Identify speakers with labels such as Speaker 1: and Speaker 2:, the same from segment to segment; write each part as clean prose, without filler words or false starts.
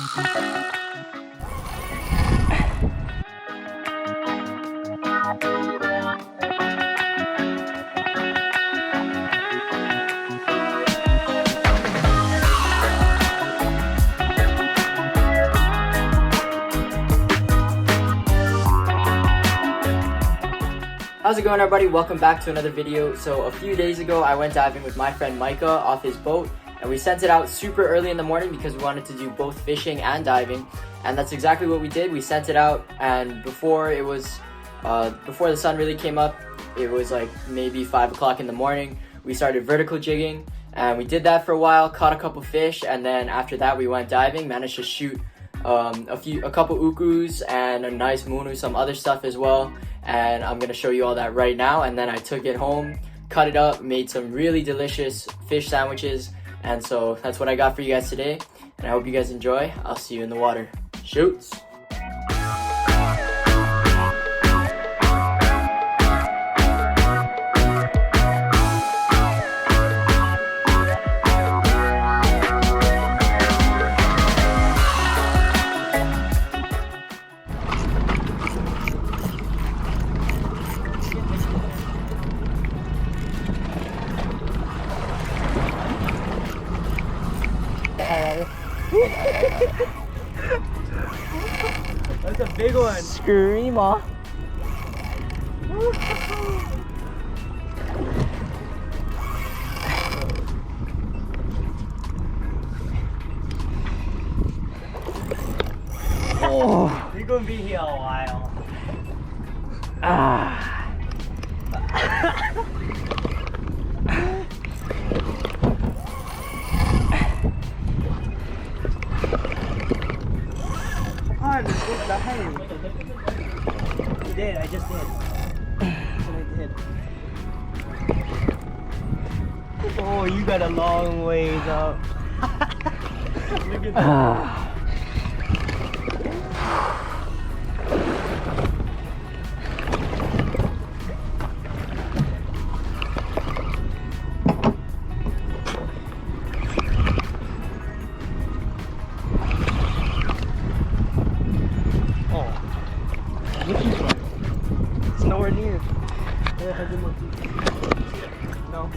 Speaker 1: How's it going, everybody? Welcome back to another video. So a few days ago I went diving with my friend Micah off his boat, and we sent it out super early in the morning because we wanted to do both fishing and diving, and that's exactly what we did. We sent it out, and before the sun really came up, it was like maybe 5 o'clock in the morning. We started vertical jigging, and we did that for a while, caught a couple fish, and then after that we went diving, managed to shoot a couple ukus and a nice munu, some other stuff as well. And I'm gonna show you all that right now. And then I took it home, cut it up, made some really delicious fish sandwiches, and so that's what I got for you guys today, and I hope you guys enjoy. I'll see you in the water. Shoots!
Speaker 2: That's a big one.
Speaker 1: Screamer. Oh.
Speaker 2: You're gonna be here a while.
Speaker 1: Ah.
Speaker 2: You did, I just did. I did. Oh, you got a long ways up. Look at that. It's nowhere near. No.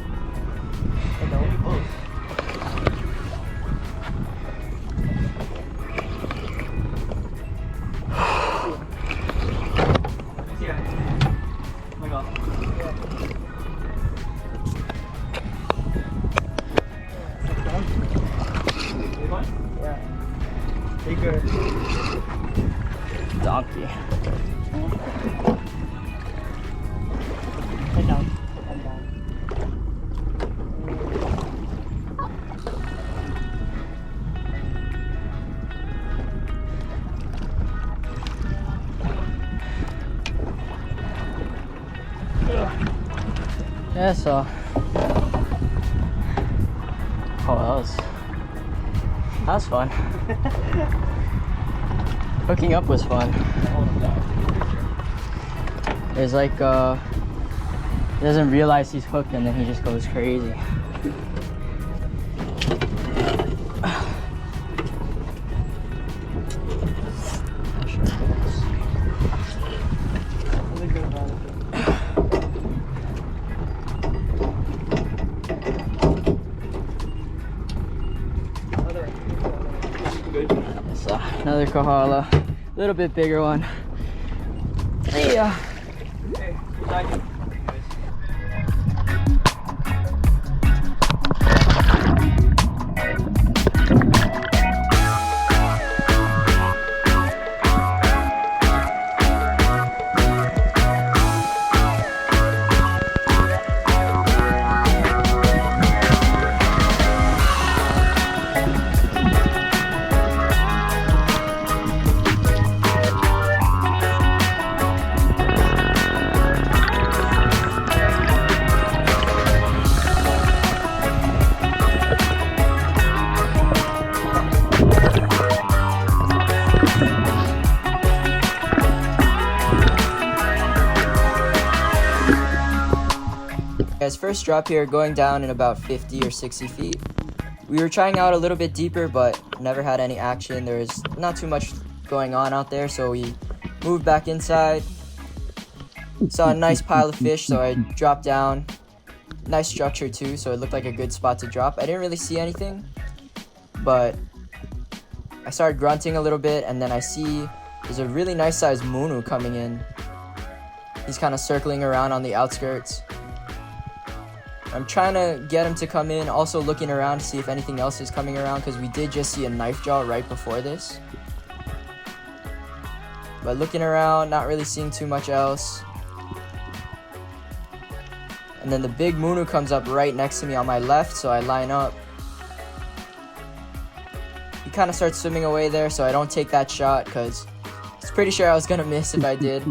Speaker 2: I don't. Close. Yeah. Oh my God. Yeah. Bigger.
Speaker 1: Donkey.
Speaker 2: Head down. Head down.
Speaker 1: Yeah, so that was fun. Hooking up was fun. It's like he doesn't realize he's hooked and then he just goes crazy. Another Kahala, a little bit bigger one. Yeah.
Speaker 2: Hey, good. Guys, first drop here, going down in about 50 or 60 feet.
Speaker 1: We were trying out a little bit deeper, but never had any action. There was not too much going on out there, so we moved back inside. Saw a nice pile of fish, so I dropped down. Nice structure too, so it looked like a good spot to drop. I didn't really see anything, but I started grunting a little bit, and then I see there's a really nice sized munu coming in. He's kind of circling around on the outskirts. I'm trying to get him to come in, also looking around to see if anything else is coming around, because we did just see a knife jaw right before this. But looking around, not really seeing too much else. And then the big munu comes up right next to me on my left, so I line up. He kind of starts swimming away there, so I don't take that shot, because I was pretty sure I was going to miss if I did.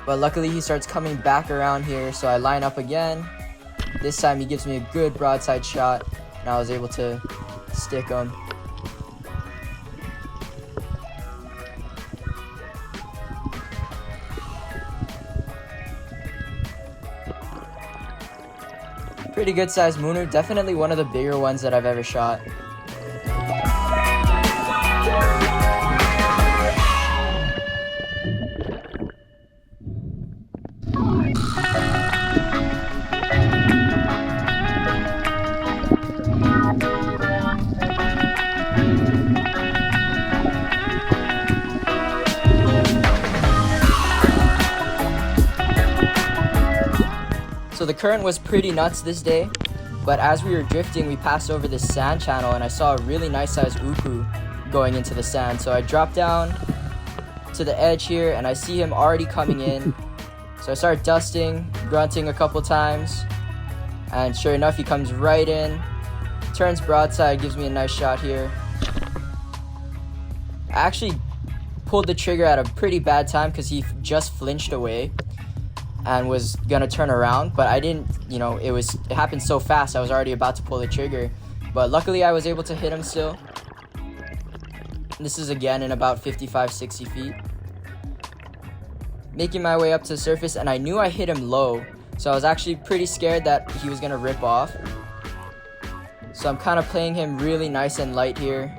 Speaker 1: But luckily he starts coming back around here, so I line up again. This time he gives me a good broadside shot, and I was able to stick him. Pretty good sized munu, definitely one of the bigger ones that I've ever shot. So the current was pretty nuts this day, but as we were drifting, we passed over this sand channel and I saw a really nice sized uku going into the sand. So I dropped down to the edge here and I see him already coming in. So I start dusting, grunting a couple times, and sure enough, he comes right in, turns broadside, gives me a nice shot here. I actually pulled the trigger at a pretty bad time because he just flinched away and was gonna turn around, but I didn't, it happened so fast, I was already about to pull the trigger. But luckily I was able to hit him still. This is again in about 55-60 feet. Making my way up to the surface, and I knew I hit him low, so I was actually pretty scared that he was gonna rip off. So I'm kind of playing him really nice and light here.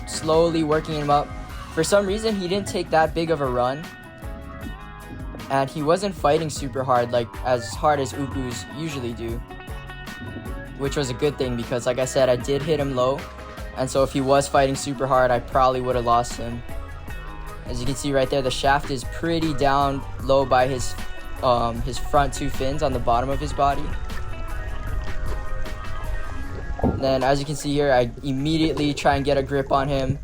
Speaker 1: Slowly working him up. For some reason he didn't take that big of a run, and he wasn't fighting super hard, like as hard as ukus usually do, which was a good thing because like I said, I did hit him low, and so if he was fighting super hard, I probably would have lost him. As you can see right there, the shaft is pretty down low by his front two fins on the bottom of his body. And then as you can see here, I immediately try and get a grip on him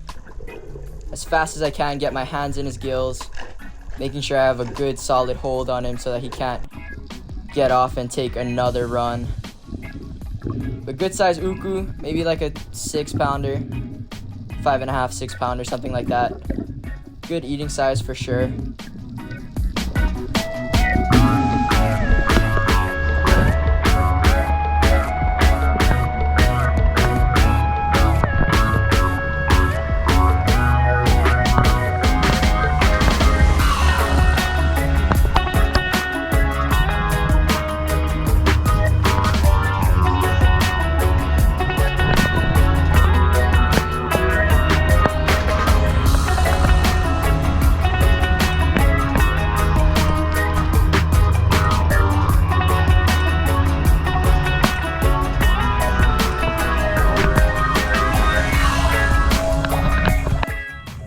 Speaker 1: as fast as I can, get my hands in his gills, making sure I have a good solid hold on him so that he can't get off and take another run. But good size uku, maybe like a 6-pounder, 5.5, 6-pounder, something like that. Good eating size for sure.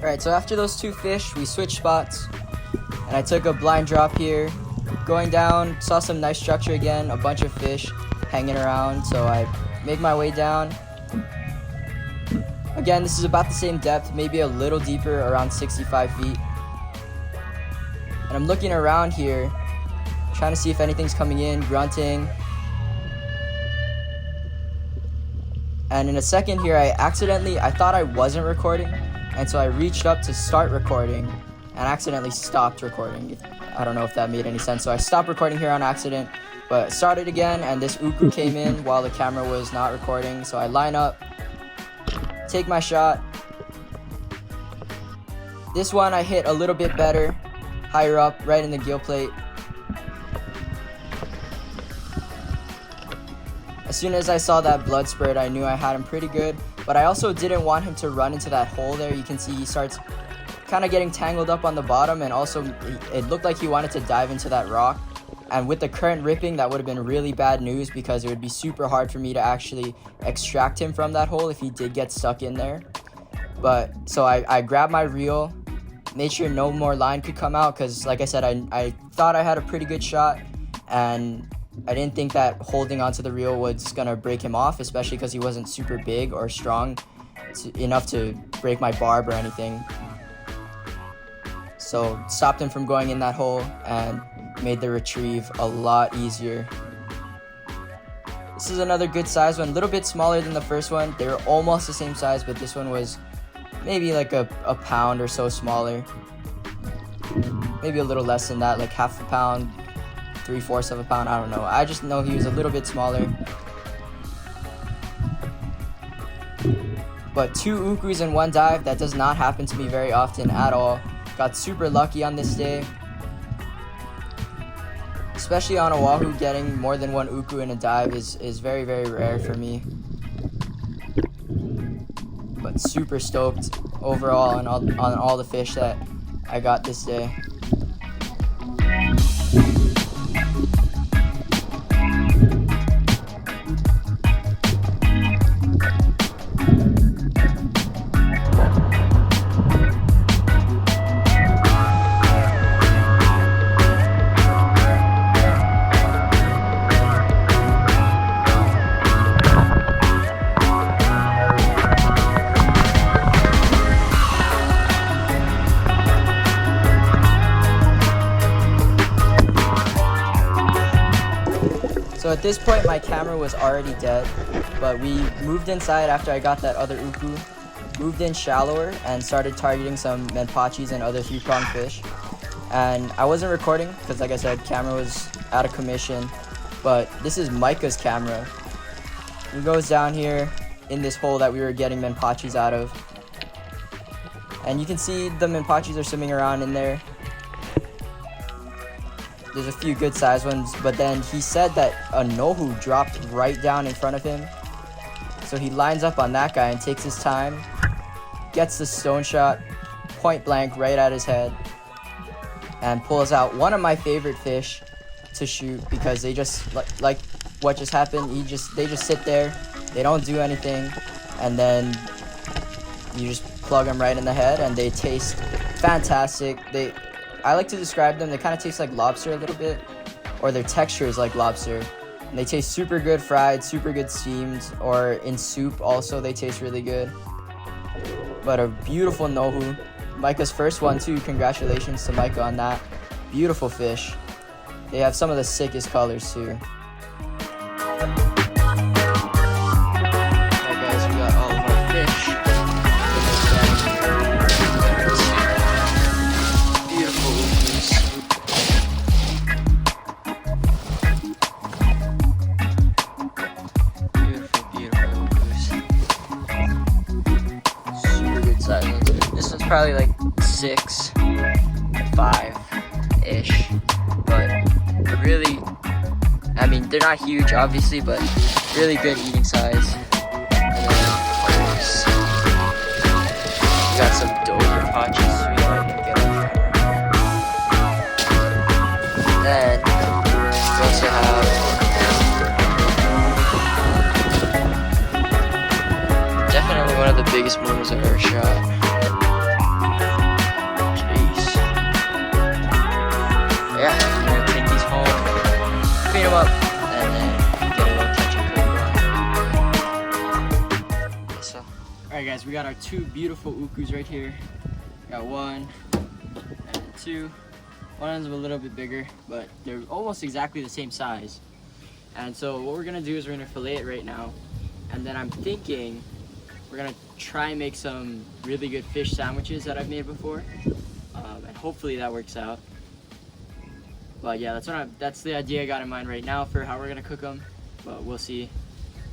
Speaker 1: Alright, so after those two fish, we switched spots, and I took a blind drop here. Going down, saw some nice structure again, a bunch of fish hanging around, so I make my way down. Again, this is about the same depth, maybe a little deeper, around 65 feet. And I'm looking around here, trying to see if anything's coming in, grunting. And in a second here, I thought I wasn't recording, and so I reached up to start recording and accidentally stopped recording. I don't know if that made any sense. So I stopped recording here on accident, but started again, and this uku came in while the camera was not recording. So I line up, take my shot. This one I hit a little bit better. higher up, right in the gill plate. As soon as I saw that blood spurt, I knew I had him pretty good, but I also didn't want him to run into that hole there. You can see he starts kind of getting tangled up on the bottom, and also it looked like he wanted to dive into that rock. And with the current ripping, that would have been really bad news, because it would be super hard for me to actually extract him from that hole if he did get stuck in there. But so I grabbed my reel, made sure no more line could come out, because like I said, I thought I had a pretty good shot, and I didn't think that holding onto the reel was gonna break him off, especially because he wasn't super big or strong enough to break my barb or anything. So stopped him from going in that hole and made the retrieve a lot easier. This is another good size one, a little bit smaller than the first one. They were almost the same size, but this one was maybe like a pound or so smaller. Maybe a little less than that, like half a pound, 3/4 of a pound, I don't know. I just know he was a little bit smaller. But 2 ukus in one dive, that does not happen to me very often at all. Got super lucky on this day. Especially on Oahu, getting more than 1 uku in a dive is very, very rare for me. But super stoked overall on all the fish that I got this day. So at this point, my camera was already dead, but we moved inside after I got that other uku, moved in shallower, and started targeting some menpachis and other 3-pronged fish. And I wasn't recording because, like I said, camera was out of commission, but this is Micah's camera. He goes down here in this hole that we were getting menpachis out of. And you can see the menpachis are swimming around in there. There's a few good sized ones, but then he said that a nohu dropped right down in front of him. So he lines up on that guy and takes his time, gets the stone shot point blank right at his head, and pulls out one of my favorite fish to shoot, because they just, like what just happened, they just sit there, they don't do anything, and then you just plug them right in the head, and they taste fantastic. I like to describe them, they kind of taste like lobster a little bit, or their texture is like lobster. And they taste super good fried, super good steamed, or in soup also they taste really good. But a beautiful nohu. Micah's first one too, congratulations to Micah on that. Beautiful fish. They have some of the sickest colors too. Alright guys, we got all of our fish. This one's probably like 6, 5-ish, but really, I mean, they're not huge obviously, but really good eating size. And then of course, we got some dover potches so we can get on camera. Then we also have definitely one of the biggest munus I've ever shot. Yeah, I'm gonna take these home, clean them up, and then get a little ketchup cooking on. So, alright guys, we got our 2 beautiful ukus right here. We got 1 and 2. One of them's a little bit bigger, but they're almost exactly the same size. And so what we're gonna do is we're gonna fillet it right now, and then I'm thinking we're gonna try and make some really good fish sandwiches that I've made before, and hopefully that works out. But yeah, that's the idea I got in mind right now for how we're gonna cook them. But we'll see.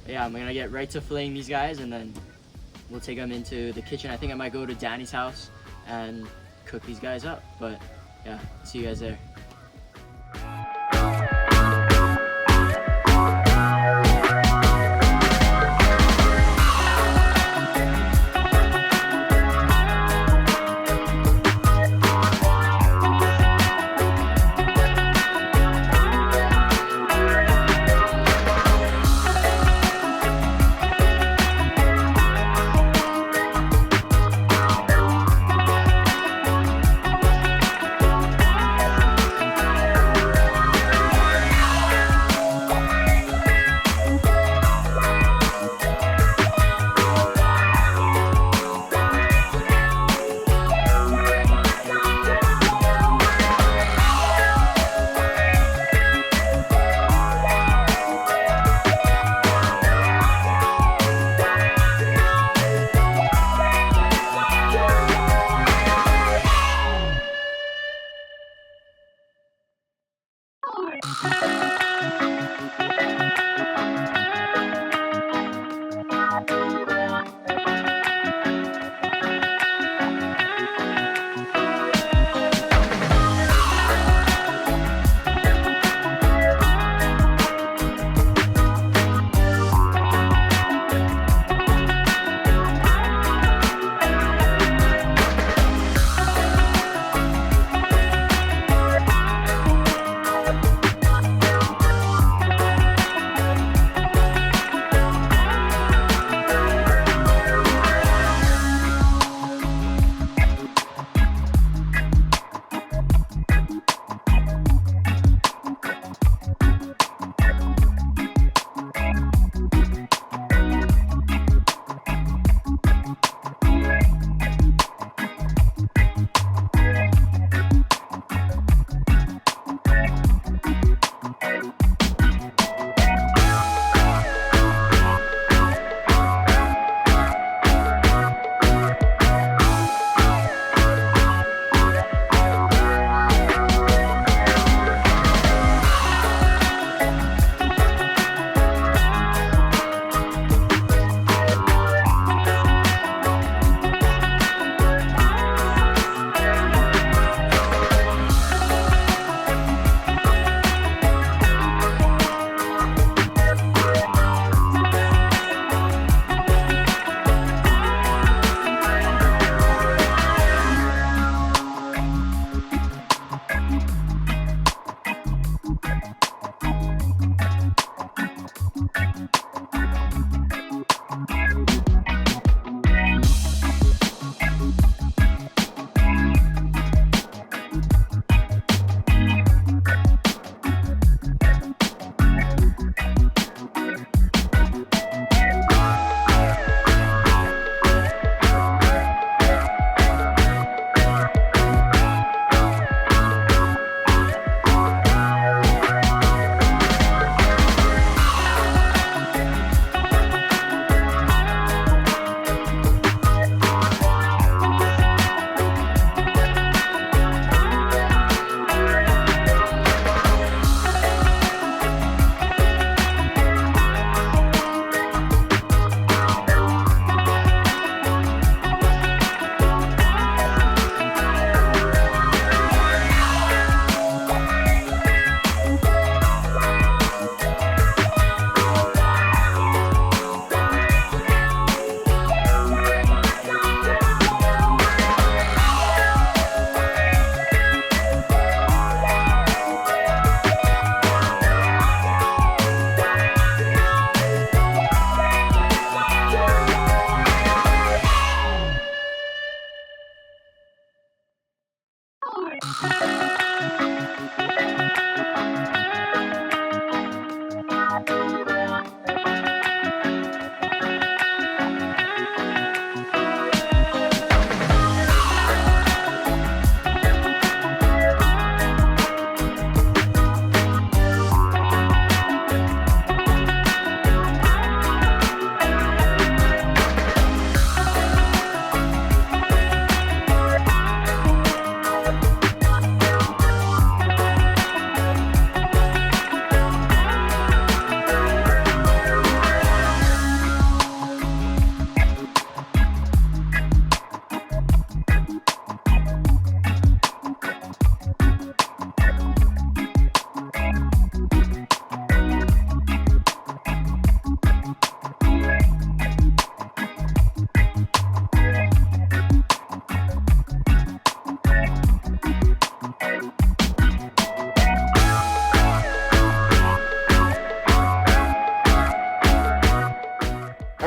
Speaker 1: But yeah, I'm gonna get right to filleting these guys, and then we'll take them into the kitchen. I think I might go to Danny's house and cook these guys up. But yeah, see you guys there.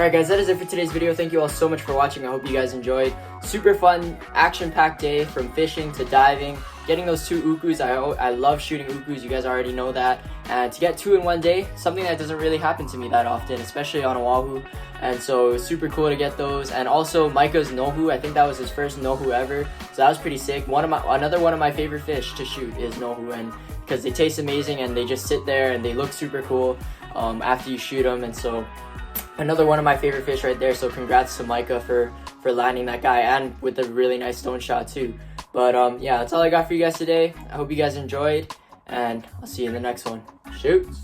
Speaker 1: Alright guys, that is it for today's video. Thank you all so much for watching. I hope you guys enjoyed. Super fun, action-packed day from fishing to diving. Getting those 2 ukus, I love shooting ukus, you guys already know that. And to get 2 in one day, something that doesn't really happen to me that often, especially on Oahu. And so it was super cool to get those. And also Micah's nohu, I think that was his first nohu ever. So that was pretty sick. Another one of my favorite fish to shoot is nohu, and because they taste amazing and they just sit there and they look super cool after you shoot them. And so another one of my favorite fish right there. So congrats to Micah for landing that guy, and with a really nice stone shot too. But yeah, that's all I got for you guys today. I hope you guys enjoyed, and I'll see you in the next one. Shoots!